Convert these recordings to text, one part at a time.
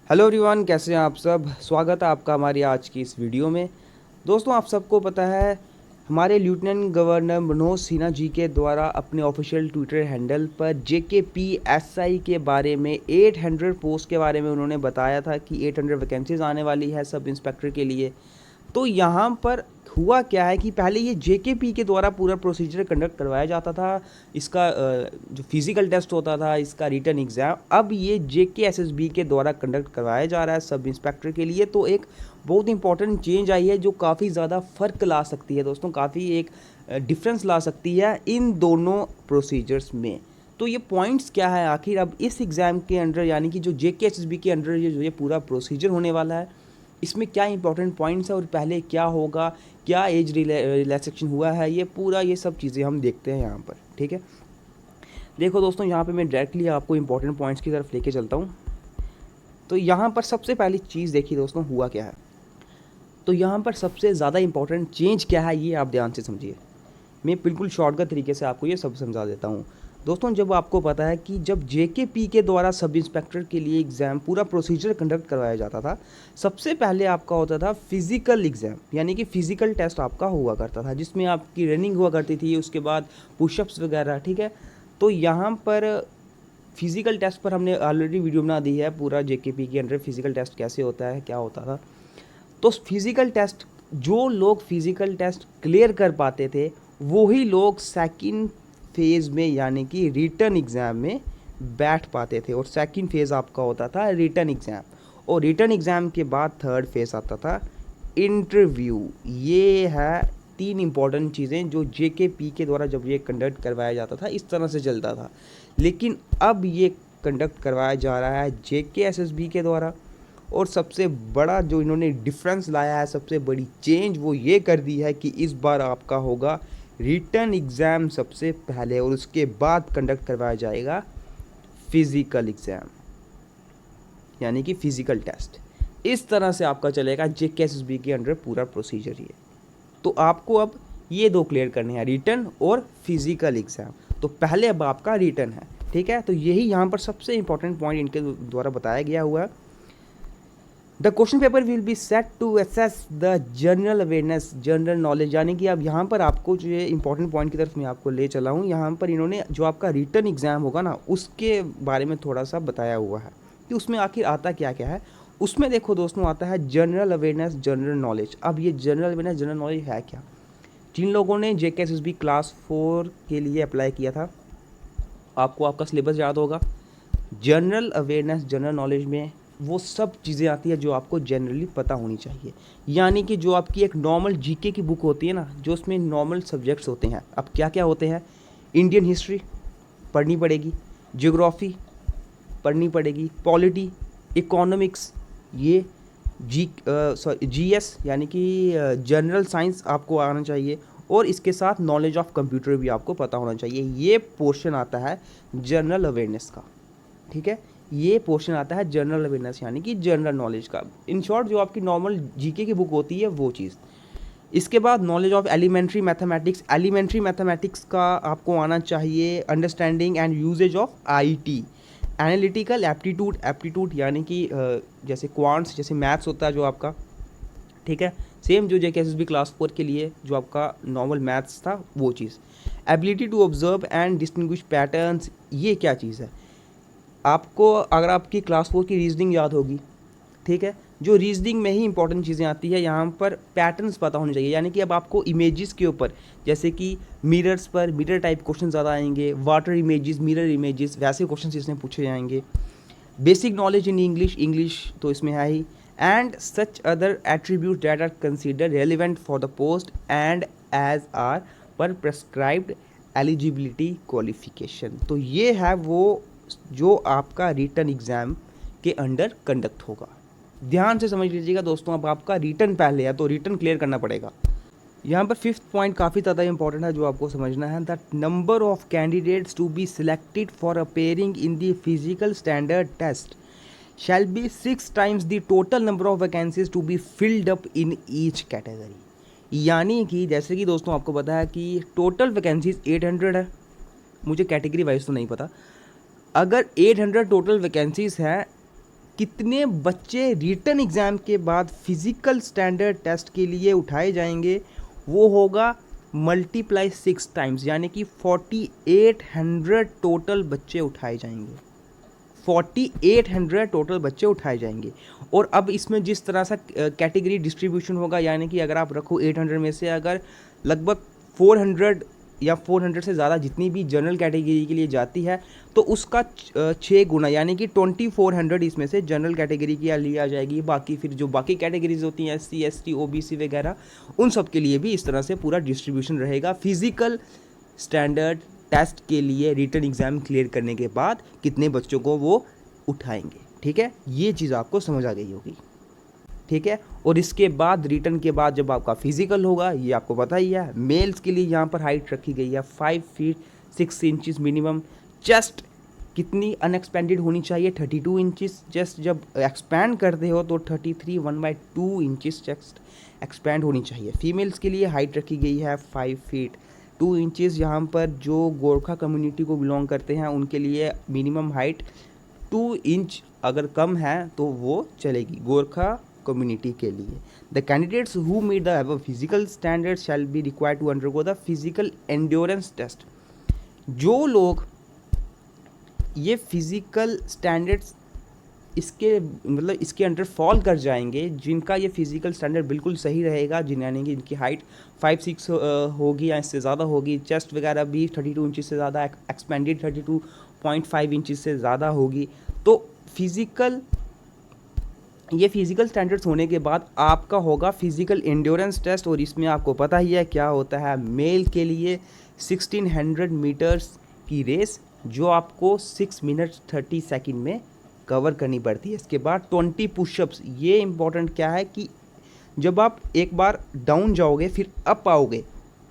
Hello everyone, कैसे हैं आप सब। स्वागत है आपका हमारी आज की इस वीडियो में। दोस्तों, आप सबको पता है हमारे लेफ्टिनेंट गवर्नर मनोज सिन्हा जी के द्वारा अपने ऑफिशियल ट्विटर हैंडल पर JKPSI के बारे में 800 पोस्ट के बारे में उन्होंने बताया था कि 800 वैकेंसीज आने वाली है सब इंस्पेक्टर के लिए। तो यहाँ पर हुआ क्या है कि पहले ये JKP के द्वारा पूरा प्रोसीजर कंडक्ट करवाया जाता था। इसका जो फिज़िकल टेस्ट होता था, इसका रिटन एग्ज़ाम, अब ये JKSSB के द्वारा कंडक्ट करवाया जा रहा है सब इंस्पेक्टर के लिए। तो एक बहुत इंपॉर्टेंट चेंज आई है जो काफ़ी ज़्यादा फ़र्क ला सकती है दोस्तों, काफ़ी एक डिफरेंस ला सकती है इन दोनों प्रोसीजर्स में। तो ये पॉइंट्स क्या है आखिर अब इस एग्ज़ाम के अंडर, यानी कि जो JKSSB के अंडर ये जो ये पूरा प्रोसीजर होने वाला है, इसमें क्या इंपॉर्टेंट पॉइंट्स है और पहले क्या होगा, क्या एज रिलैक्सेशन हुआ है, ये पूरा ये सब चीज़ें हम देखते हैं यहाँ पर। ठीक है, देखो दोस्तों, यहाँ पे मैं डायरेक्टली आपको इंपॉर्टेंट पॉइंट्स की तरफ लेके चलता हूँ। तो यहाँ पर सबसे पहली चीज़ देखिए दोस्तों, हुआ क्या है। तो यहाँ पर सबसे ज़्यादा इंपॉर्टेंट चेंज क्या है ये आप ध्यान से समझिए। मैं बिल्कुल शॉर्टकट तरीके से आपको ये सब समझा देता हूँ। दोस्तों, जब आपको पता है कि जब JKP के द्वारा सब इंस्पेक्टर के लिए एग्ज़ाम पूरा प्रोसीजर कंडक्ट करवाया जाता था, सबसे पहले आपका होता था फिज़िकल एग्ज़ाम, यानी कि फ़िज़िकल टेस्ट आपका हुआ करता था जिसमें आपकी रनिंग हुआ करती थी, उसके बाद पुशअप्स वगैरह। ठीक है, तो यहाँ पर फिज़िकल टेस्ट पर हमने ऑलरेडी वीडियो बना दी है, पूरा JKP के अंडर फिज़िकल टेस्ट कैसे होता है, क्या होता था। तो फिज़िकल टेस्ट, जो लोग फिज़िकल टेस्ट क्लियर कर पाते थे वही लोग सेकंड फेज़ में, यानी कि रिटन एग्ज़ाम में बैठ पाते थे। और सेकंड फेज़ आपका होता था रिटन एग्ज़ाम, और रिटन एग्ज़ाम के बाद थर्ड फेज़ आता था इंटरव्यू। ये है तीन इंपॉर्टेंट चीज़ें जो JKP के द्वारा जब ये कंडक्ट करवाया जाता था इस तरह से चलता था। लेकिन अब ये कंडक्ट करवाया जा रहा है JKSSB के द्वारा। और सबसे बड़ा जो इन्होंने डिफरेंस लाया है, सबसे बड़ी चेंज वो ये कर दी है कि इस बार आपका होगा रिटन एग्ज़ाम सबसे पहले, और उसके बाद कंडक्ट करवाया जाएगा फिज़िकल एग्ज़ाम, यानी कि फ़िज़िकल टेस्ट। इस तरह से आपका चलेगा JKSSB के अंडर पूरा प्रोसीजर ये। तो आपको अब ये दो क्लियर करने हैं, रिटन और फिज़िकल एग्ज़ाम। तो पहले अब आपका रिटन है, ठीक है। तो यही यहाँ पर सबसे इंपॉर्टेंट पॉइंट इनके द्वारा बताया गया हुआ है। The question paper will be set to assess the general awareness, general knowledge, यानी कि अब यहाँ पर आपको जो ये इंपॉर्टेंट पॉइंट की तरफ मैं आपको ले चला हूँ। यहाँ पर इन्होंने जो आपका रिटन एग्ज़ाम होगा ना, उसके बारे में थोड़ा सा बताया हुआ है कि उसमें आखिर आता क्या क्या है। उसमें देखो दोस्तों, आता है जनरल अवेयरनेस, जनरल नॉलेज। अब ये जनरल अवेयरनेस, जनरल नॉलेज है क्या। जिन लोगों ने JKSSB क्लास 4 के लिए अप्लाई किया था, आपको आपका सिलेबस याद होगा। जनरल अवेयरनेस, जनरल नॉलेज में वो सब चीज़ें आती है जो आपको जनरली पता होनी चाहिए। यानी कि जो आपकी एक नॉर्मल GK की बुक होती है ना, जो उसमें नॉर्मल सब्जेक्ट्स होते हैं। अब क्या क्या होते हैं, इंडियन हिस्ट्री पढ़नी पड़ेगी, ज्योग्राफी पढ़नी पड़ेगी, पॉलिटी, इकोनॉमिक्स, ये GS यानी कि जनरल साइंस आपको आना चाहिए, और इसके साथ नॉलेज ऑफ कंप्यूटर भी आपको पता होना चाहिए। ये पोर्शन आता है जनरल अवेयरनेस का, ठीक है। ये पोर्शन आता है जनरल अवेयरनेस, यानी कि जनरल नॉलेज का। इन शॉर्ट जो आपकी नॉर्मल GK की बुक होती है वो चीज़। इसके बाद knowledge of elementary mathematics, elementary mathematics का आपको आना चाहिए। Understanding and uses of IT, analytical aptitude, aptitude यानी कि जैसे क्वांट्स, जैसे मैथ्स होता है जो आपका, ठीक है। सेम जो JKSSB क्लास 4 के लिए जो आपका नॉर्मल मैथ्स था वो चीज़। Ability to observe and distinguish patterns, ये क्या चीज़ है। आपको अगर आपकी क्लास 4 की रीजनिंग याद होगी, ठीक है, जो रीजनिंग में ही इंपॉर्टेंट चीज़ें आती है, यहाँ पर पैटर्न्स पता होने चाहिए। यानी कि अब आपको इमेजेस के ऊपर, जैसे कि मिरर्स पर मिरर टाइप क्वेश्चन ज़्यादा आएंगे, वाटर इमेजेस, मिरर इमेजेस, वैसे क्वेश्चन इसमें पूछे जाएंगे। Basic knowledge in English, English तो इसमें है ही। And such other attribute that are consider relevant for the post and as are per prescribed eligibility qualification. तो ये है वो जो आपका रिटन एग्ज़ाम के अंडर कंडक्ट होगा। ध्यान से समझ लीजिएगा दोस्तों, अब आपका रिटन पहले है तो रिटन क्लियर करना पड़ेगा। यहाँ पर फिफ्थ पॉइंट काफ़ी ज़्यादा इंपॉर्टेंट है जो आपको समझना है। The number of candidates to be selected for appearing in the physical standard test shall be 6 times the total number of vacancies to be filled up in each category. यानी कि जैसे कि दोस्तों आपको पता है कि टोटल वैकेंसीज 800 है, मुझे कैटेगरी वाइज तो नहीं पता। अगर 800 टोटल वैकेंसीज हैं कितने बच्चे रिटन एग्ज़ाम के बाद फिज़िकल स्टैंडर्ड टेस्ट के लिए उठाए जाएंगे, वो होगा मल्टीप्लाई 6 टाइम्स, यानी कि 4800 टोटल बच्चे उठाए जाएंगे। 4800 टोटल बच्चे उठाए जाएंगे। और अब इसमें जिस तरह सा कैटेगरी डिस्ट्रीब्यूशन होगा, यानी कि अगर आप रखो 800 में से अगर लगभग 400 या 400 से ज़्यादा जितनी भी जनरल कैटेगरी के लिए जाती है, तो उसका 6 गुना यानी कि 2400 इसमें से जनरल कैटेगरी की लिया जाएगी। बाकी फिर जो बाकी कैटेगरीज होती हैं SC ST OBC वगैरह, उन सब के लिए भी इस तरह से पूरा डिस्ट्रीब्यूशन रहेगा। फिज़िकल स्टैंडर्ड टेस्ट के लिए रिटन एग्ज़ाम क्लियर करने के बाद कितने बच्चों को वो उठाएंगे। ठीक है, ये चीज़ आपको समझ आ गई होगी। ठीक है, और इसके बाद रिटन के बाद जब आपका फिजिकल होगा, ये आपको पता ही है, मेल्स के लिए यहाँ पर हाइट रखी गई है 5 फीट 6 इंचेस मिनिमम। चेस्ट कितनी अनएक्सपेंडेड होनी चाहिए, 32 इंचेस। चेस्ट जब एक्सपैंड करते हो तो 33 1/2 इंचेस चेस्ट एक्सपैंड होनी चाहिए। फीमेल्स के लिए हाइट रखी गई है 5 फीट 2 इंचेस। यहाँ पर जो गोरखा कम्युनिटी को बिलोंग करते हैं उनके लिए मिनिमम हाइट 2 इंच, अगर कम है तो वो चलेगी गोरखा कम्युनिटी के लिए। The candidates who meet the above physical standards shall be required to undergo the physical endurance test. जो लोग ये फिजिकल स्टैंडर्ड्स इसके अंडर फॉल कर जाएंगे, जिनका ये फिजिकल स्टैंडर्ड बिल्कुल सही रहेगा, यानी कि इनकी हाइट 5'6" होगी या इससे ज़्यादा होगी, चेस्ट वगैरह भी 32 इंच से ज़्यादा एक्सपेंडेड 32.5 इंच से ज़्यादा होगी, तो ये फिजिकल स्टैंडर्ड्स होने के बाद आपका होगा फिजिकल एंड्योरेंस टेस्ट। और इसमें आपको पता ही है क्या होता है। मेल के लिए 1600 मीटर्स की रेस जो आपको 6 मिनट 30 सेकंड में कवर करनी पड़ती है। इसके बाद 20 पुशअप्स। ये इंपॉर्टेंट क्या है कि जब आप एक बार डाउन जाओगे फिर अप आओगे,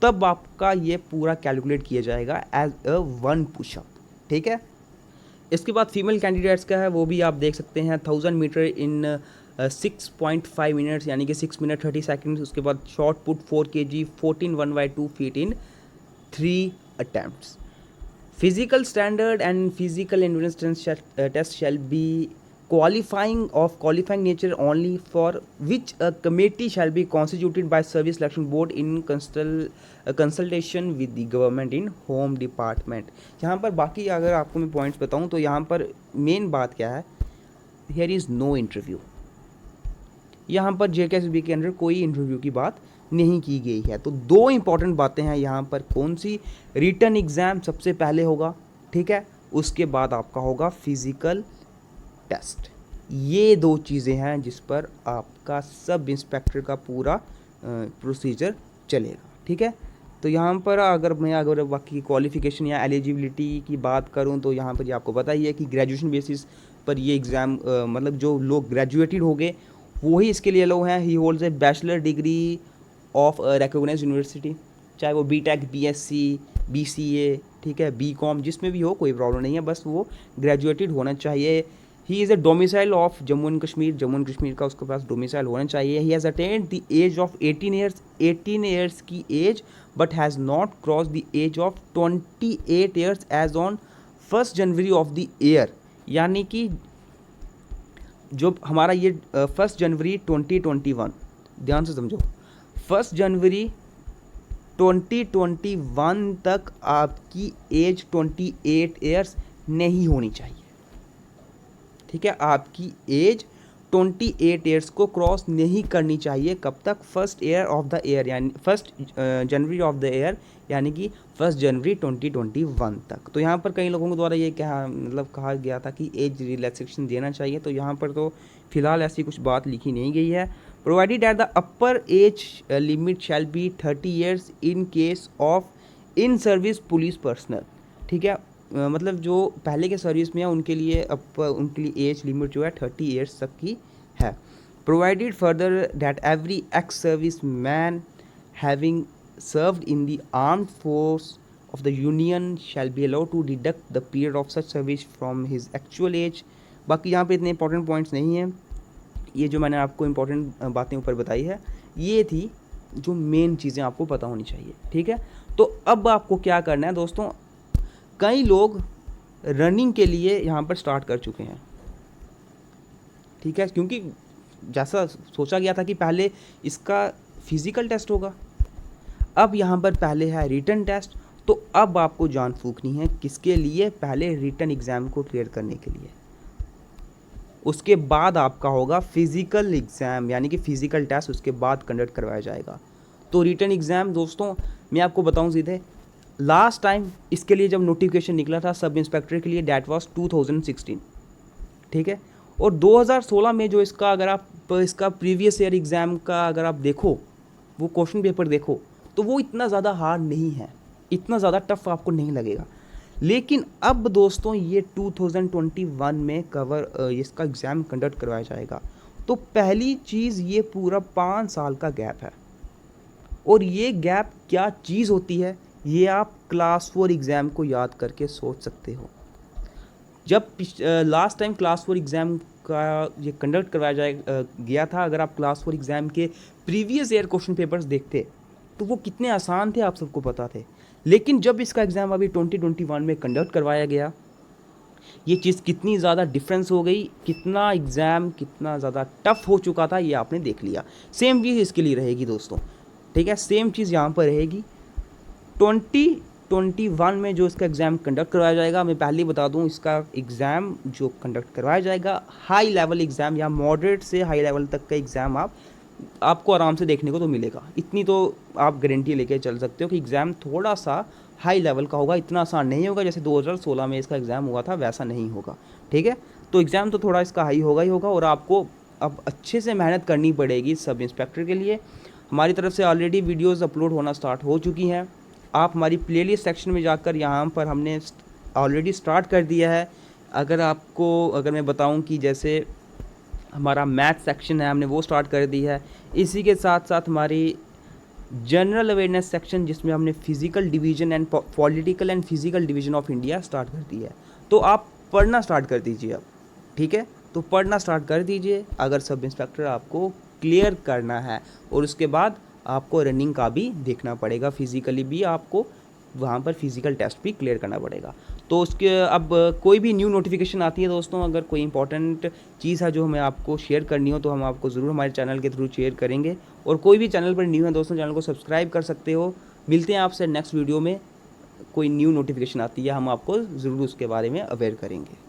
तब आपका ये पूरा कैलकुलेट किया जाएगा एज अ 1 पुशअप। ठीक है, इसके बाद फीमेल कैंडिडेट्स का है, वो भी आप देख सकते हैं 1000 मीटर इन 6.5 मिनट्स, यानी कि 6 मिनट 30 सेकंड्स। उसके बाद shot put 4 kg 14 1/2 feet in 3 attempts. Physical standard and physical endurance test shall be qualifying nature only, for which a committee shall be constituted by service selection board in consultation with the government in home department। यहाँ पर बाकी अगर आपको मैं points बताऊँ तो यहाँ पर मेन बात क्या है, here is no interview। यहाँ पर JKSB के अंदर कोई इंटरव्यू की बात नहीं की गई है। तो 2 इंपॉर्टेंट बातें हैं यहाँ पर। कौन सी? रिटन एग्ज़ाम सबसे पहले होगा, ठीक है, उसके बाद आपका होगा फिजिकल टेस्ट। ये 2 चीज़ें हैं जिस पर आपका सब इंस्पेक्टर का पूरा प्रोसीजर चलेगा। ठीक है, तो यहाँ पर अगर बाकी क्वालिफ़िकेशन या एलिजिबिलिटी की बात करूँ तो यहाँ पर ये आपको पता ही है कि ग्रेजुएशन बेसिस पर ये एग्ज़ाम मतलब जो लोग ग्रेजुएटेड हो गए वही इसके लिए अलाउ हैं। He holds a bachelor degree of recognised university, चाहे वो BTech BSc BCA, ठीक है, BCom, जिसमें भी हो कोई प्रॉब्लम नहीं है, बस वो ग्रेजुएटेड होना चाहिए। He is a domicile of Jammu and Kashmir का उसके पास डोमिसाइल होना चाहिए। He has attend the age of 18 years की age, but has not cross the age of 28 years age on 1 January of the year. यानी कि जो हमारा ये 1 जनवरी 2021, ध्यान से समझो, 1 जनवरी 2021 तक आपकी एज 28 ईयर्स नहीं होनी चाहिए। ठीक है, आपकी एज 28 ईयर्स को क्रॉस नहीं करनी चाहिए। कब तक? 1 जनवरी ऑफ द ईयर, यानी कि 1 जनवरी 2021 तक। तो यहाँ पर कई लोगों के द्वारा ये कहा गया था कि एज रिलैक्सेशन देना चाहिए, तो यहाँ पर तो फिलहाल ऐसी कुछ बात लिखी नहीं गई है। Provided at the upper age limit shall be 30 years in case of in service police personal. ठीक है, मतलब जो पहले के सर्विस में है उनके लिए एज लिमिट जो है 30 ईयर्स तक की है। Provided further that every ex service man having served in the armed force of the union shall be allowed to deduct the period of such service from his actual age. बाकी यहाँ पे इतने important points नहीं हैं, ये जो मैंने आपको इंपॉर्टेंट बातें ऊपर बताई है ये थी जो मेन चीज़ें आपको पता होनी चाहिए। ठीक है, तो अब आपको क्या करना है दोस्तों, कई लोग रनिंग के लिए यहाँ पर स्टार्ट कर चुके हैं। ठीक है, क्योंकि जैसा सोचा गया था कि पहले इसका फिजिकल टेस्ट होगा, अब यहाँ पर पहले है रिटन टेस्ट। तो अब आपको जान फूकनी है किसके लिए, पहले रिटन एग्ज़ाम को क्लियर करने के लिए, उसके बाद आपका होगा फिज़िकल एग्ज़ाम, यानी कि फ़िज़िकल टेस्ट उसके बाद कंडक्ट करवाया जाएगा। तो रिटन एग्ज़ाम दोस्तों मैं आपको बताऊं सीधे, लास्ट टाइम इसके लिए जब नोटिफिकेशन निकला था सब इंस्पेक्टर के लिए, डैट वाज 2016, ठीक है। और 2016 में जो इसका, अगर आप इसका प्रीवियस ईयर एग्ज़ाम का अगर आप देखो, वो क्वेश्चन पेपर देखो, तो वो इतना ज़्यादा हार्ड नहीं है, इतना ज़्यादा टफ आपको नहीं लगेगा। लेकिन अब दोस्तों ये 2021 में इसका एग्ज़ाम कंडक्ट करवाया जाएगा। तो पहली चीज़, ये पूरा 5 साल का गैप है, और ये गैप क्या चीज़ होती है ये आप क्लास 4 एग्ज़ाम को याद करके सोच सकते हो। जब लास्ट टाइम क्लास 4 एग्ज़ाम का ये कंडक्ट करवाया गया था, अगर आप क्लास 4 एग्ज़ाम के प्रीवियस ईयर क्वेश्चन पेपर्स देखते तो वो कितने आसान थे आप सबको पता थे। लेकिन जब इसका एग्ज़ाम अभी 2021 में कंडक्ट करवाया गया, ये चीज़ कितनी ज़्यादा डिफरेंस हो गई, कितना एग्ज़ाम कितना ज़्यादा टफ हो चुका था, ये आपने देख लिया। सेम चीज़ इसके लिए रहेगी दोस्तों, ठीक है, सेम चीज़ यहाँ पर रहेगी। 2021 में जो इसका एग्ज़ाम कंडक्ट करवाया जाएगा, मैं पहले ही बता दूं, इसका एग्ज़ाम जो कंडक्ट करवाया जाएगा हाई लेवल एग्ज़ाम या मॉडरेट से हाई लेवल तक का एग्ज़ाम आपको आराम से देखने को तो मिलेगा। इतनी तो आप गारंटी लेके चल सकते हो कि एग्ज़ाम थोड़ा सा हाई लेवल का होगा, इतना आसान नहीं होगा जैसे 2016 में इसका एग्ज़ाम हुआ था, वैसा नहीं होगा, ठीक है। तो एग्ज़ाम तो थोड़ा इसका हाई होगा ही होगा, और आपको अब अच्छे से मेहनत करनी पड़ेगी सब इंस्पेक्टर के लिए। हमारी तरफ से ऑलरेडी वीडियोज़ अपलोड होना स्टार्ट हो चुकी हैं, आप हमारी प्लेलिस्ट सेक्शन में जाकर यहाँ पर हमने ऑलरेडी स्टार्ट कर दिया है। अगर मैं बताऊँ कि जैसे हमारा मैथ सेक्शन है, हमने वो स्टार्ट कर दी है। इसी के साथ साथ हमारी जनरल अवेयरनेस सेक्शन, जिसमें हमने physical division and political and physical division of India start कर दी है। तो आप पढ़ना स्टार्ट कर दीजिए अब, ठीक है। तो पढ़ना स्टार्ट कर दीजिए अगर सब इंस्पेक्टर आपको क्लियर करना है, और उसके बाद आपको रनिंग का भी देखना पड़ेगा, फिज़िकली भी आपको वहाँ पर फिज़िकल टेस्ट भी क्लियर करना पड़ेगा। तो उसके अब कोई भी न्यू नोटिफिकेशन आती है दोस्तों, अगर कोई इंपॉर्टेंट चीज़ है जो हमें आपको शेयर करनी हो, तो हम आपको ज़रूर हमारे चैनल के थ्रू शेयर करेंगे। और कोई भी चैनल पर न्यू है दोस्तों, चैनल को सब्सक्राइब कर सकते हो। मिलते हैं आपसे नेक्स्ट वीडियो में, कोई न्यू नोटिफिकेशन आती है हम आपको ज़रूर उसके बारे में अवेयर करेंगे।